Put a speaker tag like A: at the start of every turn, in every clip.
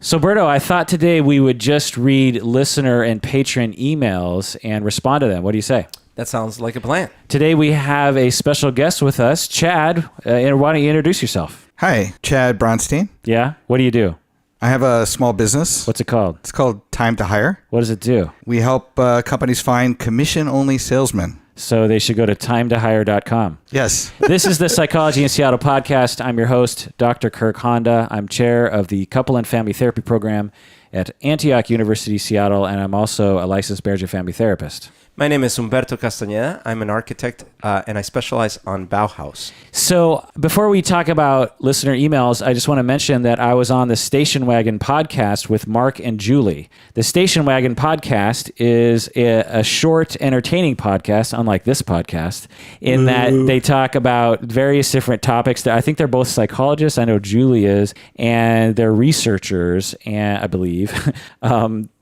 A: So, Berto, I thought today we would just read listener and patron emails and respond to them. What do you say?
B: That sounds like a plan.
A: Today we have a special guest with us, Chad. And why don't you introduce yourself?
C: Hi, Chad Bronstein.
A: Yeah? What do you do?
C: I have a small business.
A: What's it called?
C: It's called Time to Hire.
A: What does it do?
C: We help companies find commission-only salesmen.
A: So they should go to timetohire.com.
C: Yes.
A: This is the Psychology in Seattle podcast. I'm your host, Dr. Kirk Honda. I'm chair of the Couple and Family Therapy Program at Antioch University, Seattle, and I'm also a licensed marriage and family therapist.
B: My name is Humberto Castañeda. I'm an architect, and I specialize on Bauhaus.
A: So before we talk about listener emails, I just want to mention that I was on the Station Wagon podcast with Mark and Julie. The Station Wagon podcast is a short, entertaining podcast, unlike this podcast, in that they talk about various different topics. I think they're both psychologists. I know Julie is, and they're researchers, and I believe.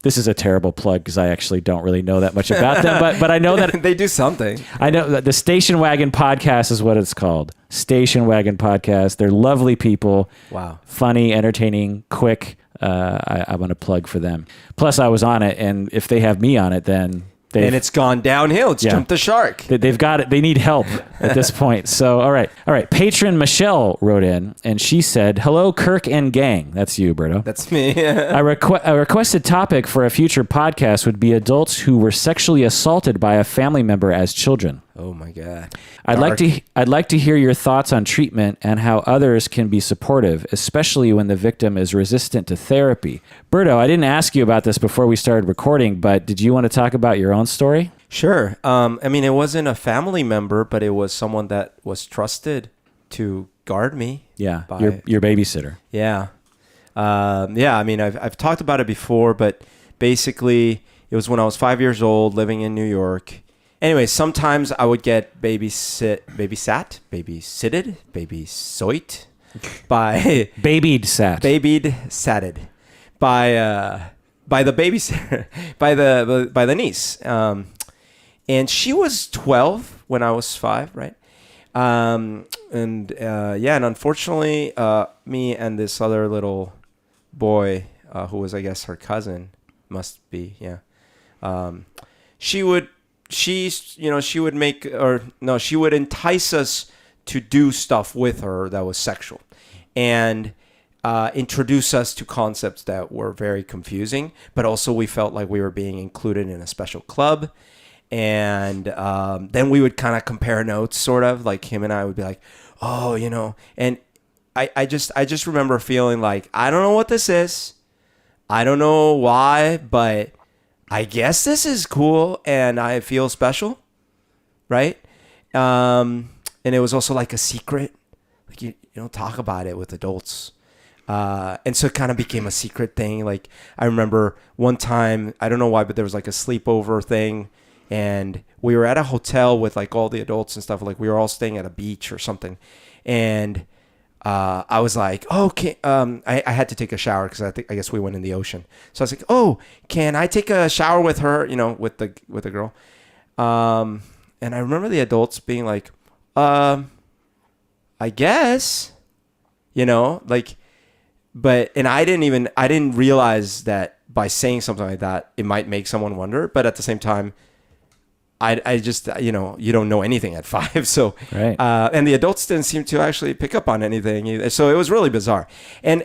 A: This is a terrible plug because I actually don't really know that much about them, but I know that
B: they do something.
A: I know that the Station Wagon podcast is what it's called. Station Wagon podcast. They're lovely people.
B: Wow.
A: Funny, entertaining, quick. I want to plug for them. Plus, I was on it, and if they have me on it, then
B: and it's gone downhill. It's jumped the shark.
A: They've got it. They need help at this point. So, all right. Patron Michelle wrote in, and she said, "Hello, Kirk and gang." That's you, Berto.
B: That's me.
A: A requested topic for a future podcast would be adults who were sexually assaulted by a family member as children.
B: Oh my God.
A: I'd like to hear your thoughts on treatment and how others can be supportive, especially when the victim is resistant to therapy. Berto, I didn't ask you about this before we started recording, but did you want to talk about your own story?
B: Sure. I mean, it wasn't a family member, but it was someone that was trusted to guard me.
A: Yeah, your babysitter.
B: Yeah. I mean, I've talked about it before, but basically it was when I was 5 years old, living in New York. Anyway, sometimes I would get babysitted by
A: babied
B: satted by the babysitter, by the niece. And she was 12 when I was 5, right? And unfortunately, me and this other little boy, who was, I guess, her cousin, must be, she would entice us to do stuff with her that was sexual, and introduce us to concepts that were very confusing, but also we felt like we were being included in a special club. And then we would kind of compare notes, sort of like him and I would be like, oh, and I just remember feeling like, I don't know what this is. I don't know why, but I guess this is cool and I feel special, right? And it was also like a secret. Like you don't talk about it with adults. And so it kind of became a secret thing. Like I remember one time, I don't know why, but there was like a sleepover thing. And we were at a hotel with like all the adults and stuff. Like we were all staying at a beach or something. And I was like, okay, I had to take a shower because I guess we went in the ocean. So I was like, oh, can I take a shower with her? With the girl. And I remember the adults being like, I guess, but I didn't realize that by saying something like that, it might make someone wonder. But at the same time, I just, you don't know anything at 5. So,
A: right.
B: And the adults didn't seem to actually pick up on anything either. So it was really bizarre. And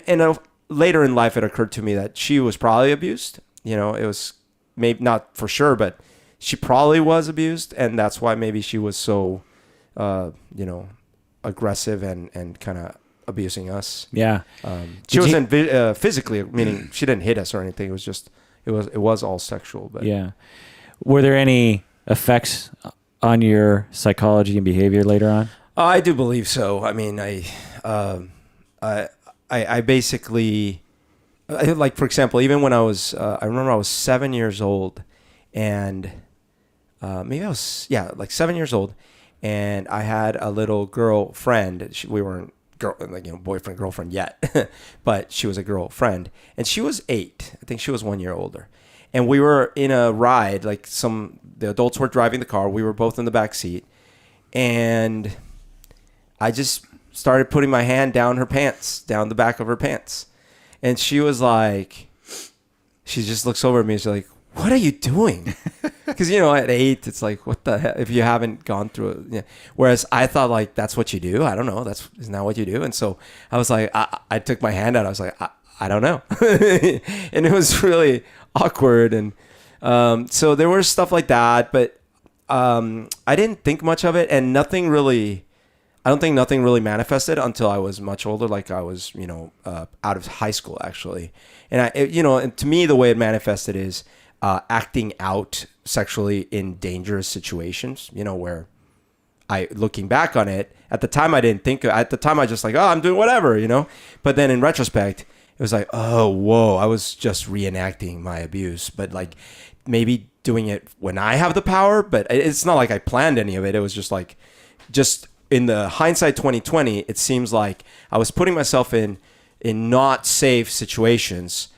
B: later in life, it occurred to me that she was probably abused. It was maybe not for sure, but she probably was abused. And that's why maybe she was so, aggressive and kind of abusing us.
A: Yeah.
B: She wasn't physically, meaning she didn't hit us or anything. It was just, it was all sexual. But
A: yeah. Were there any effects on your psychology and behavior later on?
B: I do believe so. I mean, I basically, like, for example, even when I was, I remember I was 7 years old, and maybe I was, like 7 years old, and I had a little girlfriend. We weren't boyfriend, girlfriend yet, but she was a girlfriend, and she was 8. I think she was 1 year older. And we were in a ride, like the adults were driving the car. We were both in the back seat. And I just started putting my hand down the back of her pants. And she was like, she just looks over at me and she's like, what are you doing? Because, at 8, it's like, what the hell? If you haven't gone through it. Yeah. Whereas I thought, like, that's what you do. I don't know. Isn't that what you do? And so I was like, I took my hand out. I was like, I don't know. And it was really awkward. And so there was stuff like that. But I didn't think much of it. And I don't think nothing really manifested until I was much older. Like I was, out of high school, actually. And and to me, the way it manifested is acting out sexually in dangerous situations, where looking back on it, at the time I didn't think, at the time I just like, oh, I'm doing whatever, but then in retrospect, it was like, oh, whoa, I was just reenacting my abuse, but like maybe doing it when I have the power, but it's not like I planned any of it. It was just like, in the hindsight 2020, it seems like I was putting myself in not safe situations.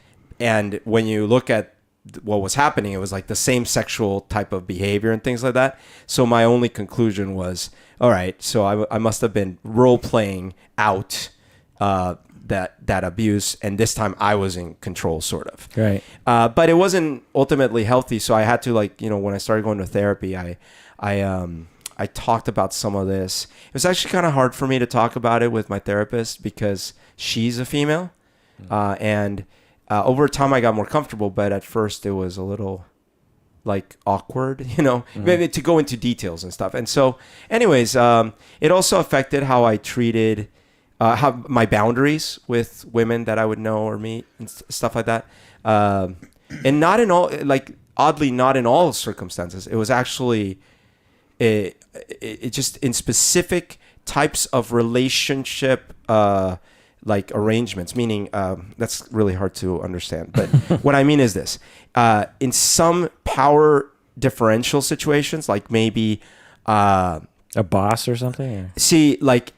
B: And when you look at what was happening, it was like the same sexual type of behavior and things like that. So my only conclusion was, all right, so I must have been role playing out that abuse, and this time I was in control, sort of.
A: Right.
B: But it wasn't ultimately healthy. So I had to, like, when I started going to therapy, I talked about some of this. It was actually kind of hard for me to talk about it with my therapist because she's a female, and over time I got more comfortable, but at first it was a little like awkward, maybe to go into details and stuff. And so anyways, it also affected how I treated, how my boundaries with women that I would know or meet and stuff like that. And not in all, like oddly, not in all circumstances. It was actually, it just in specific types of relationship, like arrangements, meaning that's really hard to understand. But what I mean is this: in some power differential situations, like maybe
A: a boss or something. Or?
B: See, like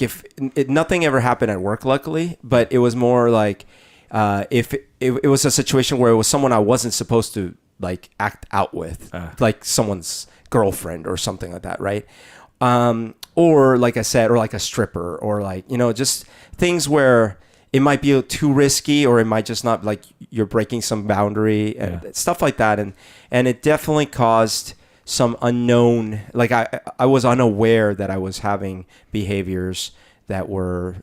B: if nothing ever happened at work, luckily, but it was more like if it was a situation where it was someone I wasn't supposed to like act out with, like someone's girlfriend or something like that, right? Or like I said, or like a stripper, or like, just things where it might be too risky, or it might just not, like you're breaking some boundary and stuff like that. And it definitely caused some unknown, like I was unaware that I was having behaviors that were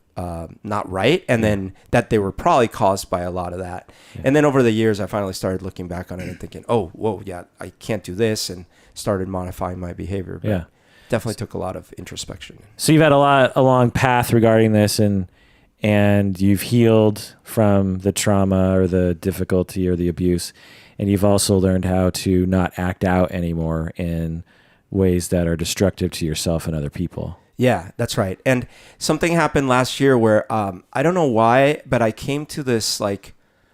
B: not right, and then that they were probably caused by a lot of that. Yeah. And then over the years, I finally started looking back on it and thinking, oh, whoa, yeah, I can't do this, and started modifying my behavior. But definitely took a lot of introspection.
A: So you've had a long path regarding this, and you've healed from the trauma or the difficulty or the abuse, and you've also learned how to not act out anymore in ways that are destructive to yourself and other people.
B: Yeah, that's right. And something happened last year where I don't know why, but I came to this like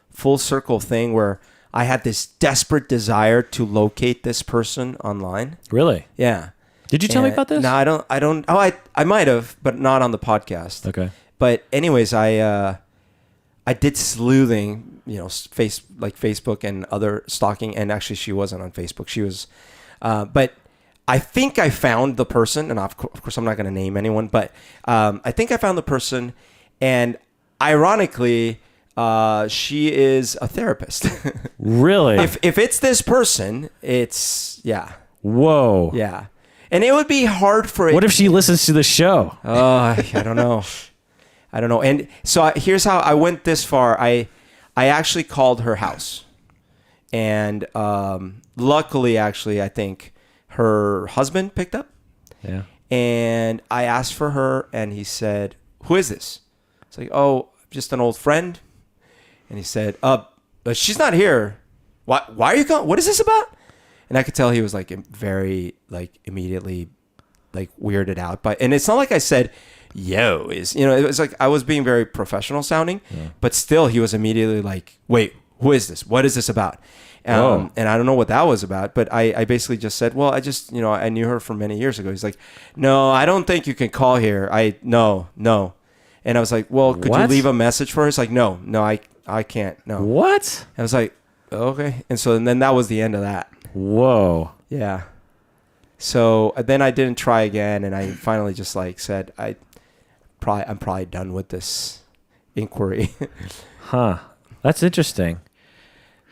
B: full circle thing where I had this desperate desire to locate this person online.
A: Really?
B: Yeah.
A: Did you tell me about this?
B: No, I don't. Oh, I might have, but not on the podcast.
A: Okay.
B: But anyways, I did sleuthing, Facebook and other stalking. And actually, she wasn't on Facebook. She was, but I think I found the person, and of course, I'm not going to name anyone, but I think I found the person, and ironically, she is a therapist.
A: Really?
B: If it's this person, it's
A: Whoa.
B: Yeah. And it would be hard for it.
A: What if she listens to the show?
B: I don't know. And so here's how I went this far. I actually called her house, and luckily, actually, I think her husband picked up.
A: Yeah.
B: And I asked for her, and he said, "Who is this?" It's like, "Oh, just an old friend." And he said, "She's not here. Why are you calling? What is this about?" And I could tell he was like very like immediately like weirded out by, and it's not like I said, "Yo," it was like I was being very professional sounding, but still he was immediately like, "Wait, who is this? What is this about?" And I don't know what that was about, but I basically just said, "Well, I just, I knew her from many years ago." He's like, "No, I don't think you can call here. No." And I was like, "Well, could you leave a message for her?" It's like, no, I can't. No.
A: What?
B: I was like, "Okay." And so and then that was the end of that.
A: Whoa.
B: Yeah. So then I didn't try again, and I finally just like said, I'm probably done with this inquiry.
A: Huh. That's interesting.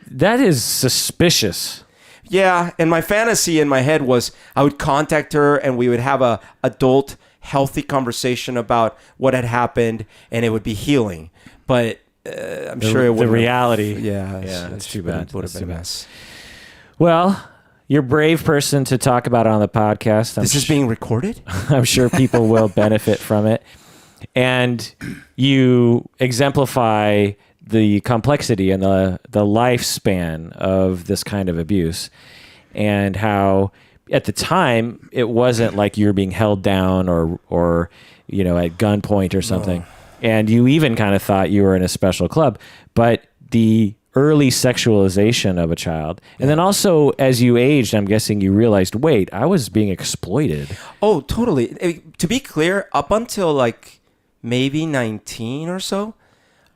A: That is suspicious.
B: Yeah, and my fantasy in my head was I would contact her and we would have a adult, healthy conversation about what had happened, and it would be healing. But I'm sure it would.
A: The reality.
B: It's
A: too bad.
B: Would have
A: That's
B: been
A: too
B: a
A: bad.
B: mess.
A: Well, you're a brave person to talk about it on the podcast.
B: This is being recorded?
A: I'm sure people will benefit from it. And you exemplify the complexity and the lifespan of this kind of abuse, and how at the time it wasn't like you were being held down or at gunpoint or something. And you even kind of thought you were in a special club, but the early sexualization of a child. And then also as you aged, I'm guessing you realized, wait, I was being exploited.
B: Oh, totally. To be clear, up until like maybe 19 or so,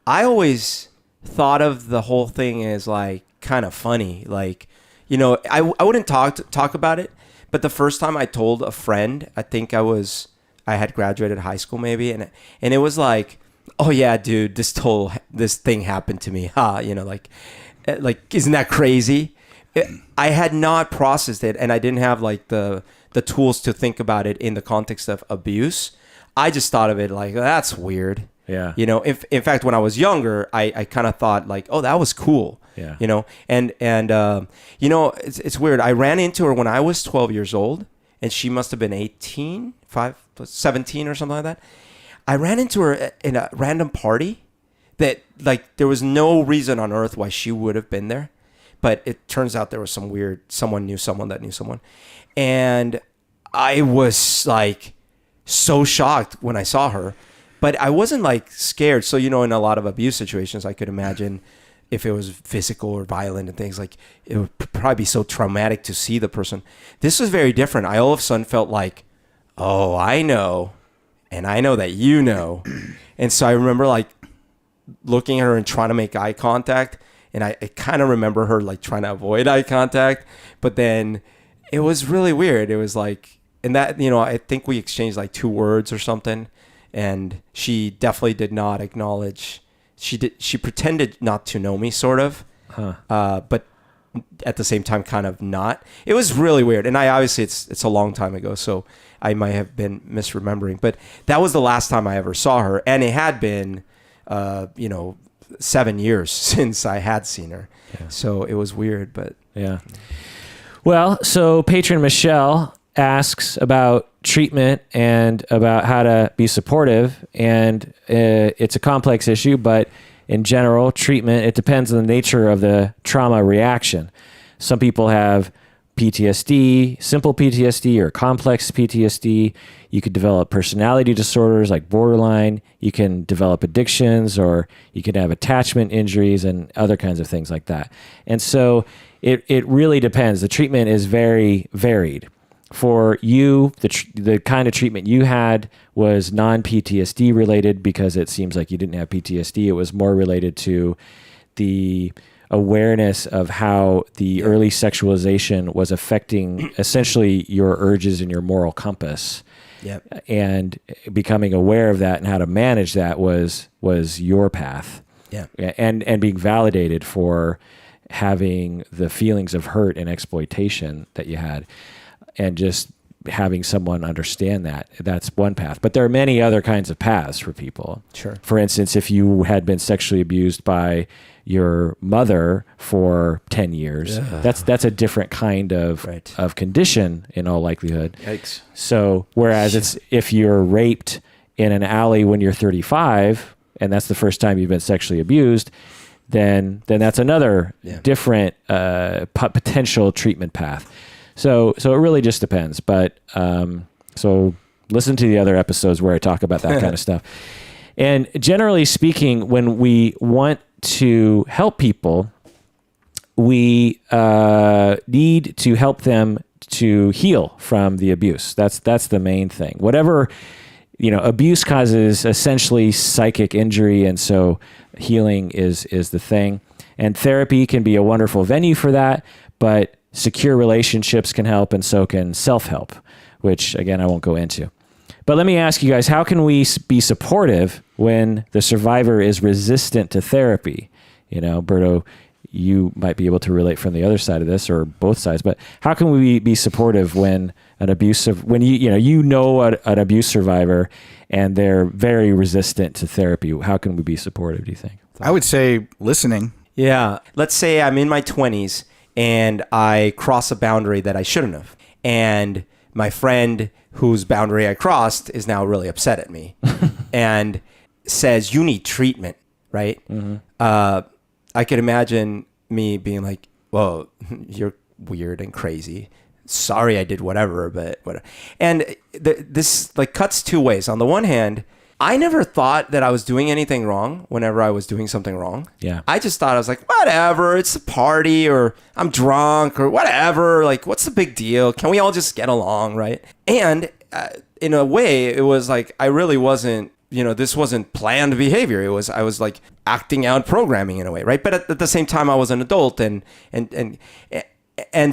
B: I always thought of the whole thing as like kind of funny. Like, I wouldn't talk about it, but the first time I told a friend, I think I had graduated high school maybe, and it was like, oh yeah, dude, this thing happened to me. Like isn't that crazy? I had not processed it, and I didn't have like the tools to think about it in the context of abuse. I just thought of it like, that's weird.
A: Yeah.
B: In fact, when I was younger, I kind of thought like, oh, that was cool.
A: Yeah.
B: And it's weird. I ran into her when I was 12 years old, and she must have been 17 or something like that. I ran into her in a random party that like there was no reason on earth why she would have been there. But it turns out there was someone knew someone that knew someone. And I was like so shocked when I saw her, but I wasn't like scared. So, in a lot of abuse situations, I could imagine if it was physical or violent and things, like it would probably be so traumatic to see the person. This was very different. I all of a sudden felt like, oh, I know. And I know that you know. And so I remember like looking at her and trying to make eye contact. And I kind of remember her like trying to avoid eye contact. But then it was really weird. It was like, and that, I think we exchanged like 2 words or something. And she definitely did not acknowledge. She pretended not to know me, sort of. But at the same time, kind of not. It was really weird. And obviously it's a long time ago, so I might have been misremembering. But that was the last time I ever saw her. And it had been, 7 years since I had seen her. Yeah. So it was weird, but.
A: Yeah. Well, so patron Michelle asks about treatment and about how to be supportive. And it's a complex issue, but in general, treatment, it depends on the nature of the trauma reaction. Some people have PTSD, simple PTSD or complex PTSD. You could develop personality disorders like borderline. You can develop addictions, or you can have attachment injuries and other kinds of things like that. And so it really depends. The treatment is very varied. For you, the kind of treatment you had was non-PTSD related because it seems like you didn't have PTSD. It was more related to the awareness of how the early sexualization was affecting essentially your urges and your moral compass.
B: Yep.
A: And becoming aware of that and how to manage that was your path.
B: Yeah.
A: And being validated for having the feelings of hurt and exploitation that you had. And just having someone understand that's one path. But there are many other kinds of paths for people.
B: Sure.
A: For instance, if you had been sexually abused by your mother for 10 years, that's a different kind of condition in all likelihood.
B: Yikes.
A: So whereas if you're raped in an alley when you're 35, and that's the first time you've been sexually abused, then that's another different potential treatment path. So it really just depends. But so listen to the other episodes where I talk about that kind of stuff. And generally speaking, when we want to help people, we need to help them to heal from the abuse. That's the main thing. Whatever, abuse causes essentially psychic injury, and so healing is the thing. And therapy can be a wonderful venue for that, but secure relationships can help, and so can self-help, which again I won't go into. But let me ask you guys, how can we be supportive when the survivor is resistant to therapy? Berto, you might be able to relate from the other side of this, or both sides, but how can we be supportive when an abuse survivor and they're very resistant to therapy? How can we be supportive, do you think?
C: I would say listening.
B: Yeah. Let's say I'm in my 20s and I cross a boundary that I shouldn't have. And my friend whose boundary I crossed is now really upset at me and says, you need treatment, right? I could imagine me being like, well, you're weird and crazy. Sorry I did whatever, but whatever. And this like cuts two ways. On the one hand, I never thought that I was doing anything wrong whenever I was doing something wrong.
A: Yeah.
B: I just thought I was like, whatever, it's a party, or I'm drunk, or whatever. Like, what's the big deal? Can we all just get along, right? And in a way, it was like I really wasn't, this wasn't planned behavior. I was like acting out programming in a way, right? But at the same time, I was an adult, and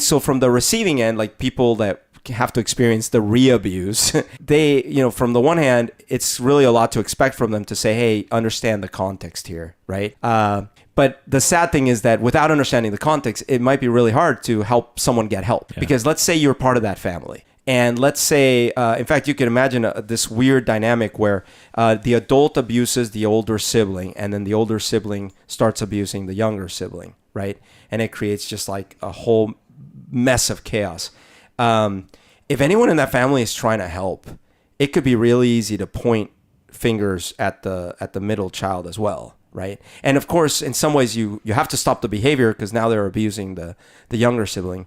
B: so from the receiving end, like people that have to experience the re-abuse, they, from the one hand, it's really a lot to expect from them to say, hey, understand the context here, right? But the sad thing is that without understanding the context, it might be really hard to help someone get help. Yeah. Because let's say you're part of that family. And let's say, in fact, you can imagine this weird dynamic where the adult abuses the older sibling, and then the older sibling starts abusing the younger sibling, right? And it creates just like a whole mess of chaos. If anyone in that family is trying to help, it could be really easy to point fingers at the middle child as well, right? And of course, in some ways, you have to stop the behavior because now they're abusing the younger sibling.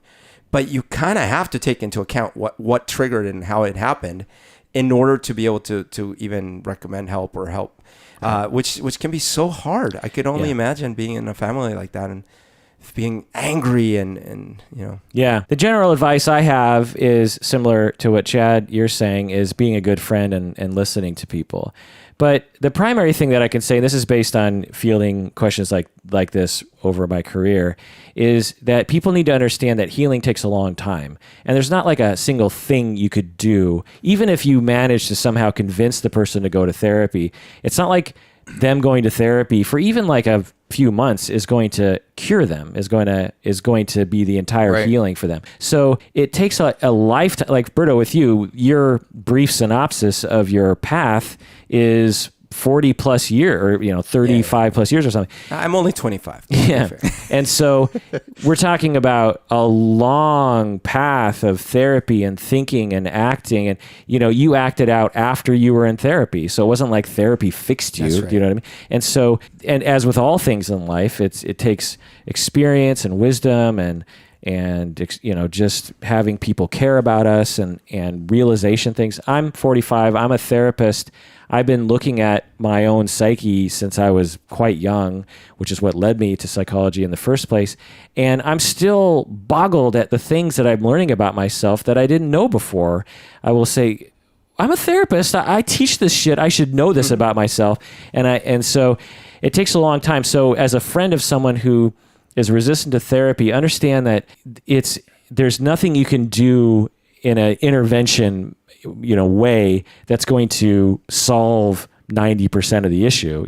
B: But you kind of have to take into account what triggered it and how it happened in order to be able to even recommend help or help, which can be so hard. I could only imagine being in a family like that and being angry and.
A: Yeah. The general advice I have is similar to what Chad, you're saying, is being a good friend and listening to people. But the primary thing that I can say, and this is based on fielding questions like this over my career, is that people need to understand that healing takes a long time. And there's not like a single thing you could do. Even if you manage to somehow convince the person to go to therapy, it's not like them going to therapy for even like a few months is going to cure them, is going to be the entire healing for them. So it takes a lifetime. Like Berto, with you, your brief synopsis of your path is 40 plus year, or 35 plus years or something.
B: I'm only 25.
A: Yeah. And so we're talking about a long path of therapy and thinking and acting, and you acted out after you were in therapy. So it wasn't like therapy fixed you.
B: That's right.
A: You know what I mean? And so, and as with all things in life, it takes experience and wisdom and just having people care about us and realization things. I'm 45. I'm a therapist. I've been looking at my own psyche since I was quite young, which is what led me to psychology in the first place. And I'm still boggled at the things that I'm learning about myself that I didn't know before. I will say, I'm a therapist. I teach this shit. I should know this about myself. And so it takes a long time. So as a friend of someone who is resistant to therapy, understand that there's nothing you can do in an intervention way that's going to solve 90% of the issue.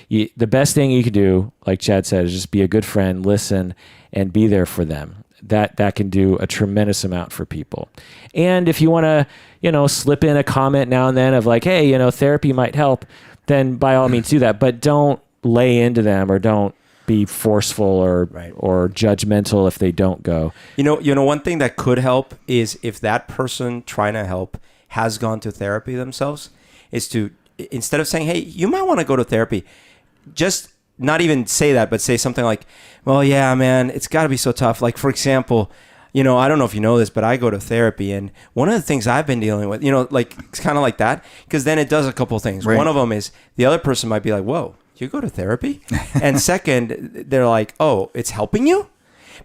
A: The best thing you can do, like Chad said, is just be a good friend, listen, and be there for them. That can do a tremendous amount for people. And if you want to, slip in a comment now and then of like, hey, therapy might help, then by all means do that. But don't lay into them, or don't be forceful or judgmental if they don't go.
B: One thing that could help is if that person trying to help has gone to therapy themselves, is to, instead of saying, hey, you might want to go to therapy, just not even say that, but say something like, well, yeah, man, it's got to be so tough. Like, for example, I don't know if you know this, but I go to therapy, and one of the things I've been dealing with, like, it's kind of like that, because then it does a couple of things. Right. One of them is the other person might be like, whoa, you go to therapy? And second, they're like, oh, it's helping you?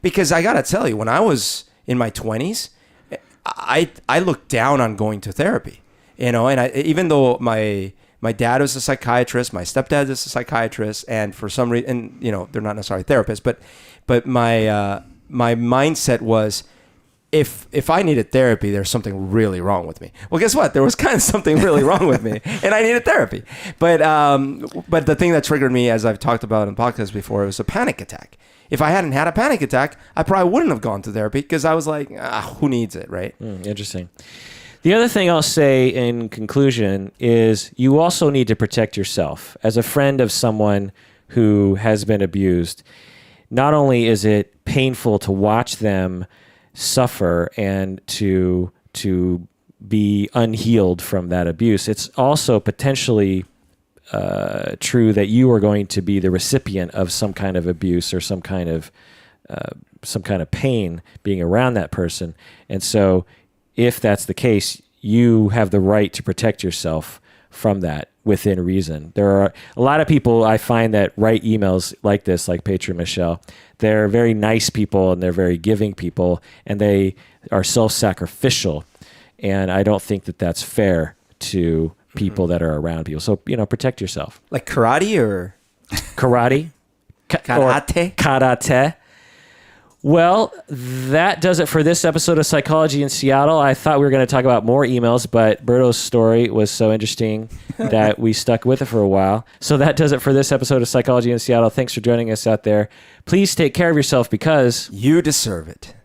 B: Because I got to tell you, when I was in my 20s, I looked down on going to therapy, and even though my dad was a psychiatrist, my stepdad is a psychiatrist, and for some reason, they're not necessarily therapists, but my mindset was, if I needed therapy, there's something really wrong with me. Well, guess what? There was kind of something really wrong with me, and I needed therapy. But the thing that triggered me, as I've talked about in podcasts before, it was a panic attack. If I hadn't had a panic attack, I probably wouldn't have gone to therapy because I was like, who needs it, right?
A: Interesting. The other thing I'll say in conclusion is you also need to protect yourself. As a friend of someone who has been abused, not only is it painful to watch them suffer and to be unhealed from that abuse, it's also potentially true that you are going to be the recipient of some kind of abuse or some kind of pain being around that person. And so if that's the case, you have the right to protect yourself from that within reason. There are a lot of people I find that write emails like this, like Petra and Michelle. They're very nice people and they're very giving people, and they are self-sacrificial. And I don't think that that's fair to people that are around people. So, protect yourself.
B: Like karate or
A: Karate?
B: karate?
A: Karate. Well, that does it for this episode of Psychology in Seattle. I thought we were going to talk about more emails, but Berto's story was so interesting that we stuck with it for a while. So that does it for this episode of Psychology in Seattle. Thanks for joining us out there. Please take care of yourself because
B: you deserve it.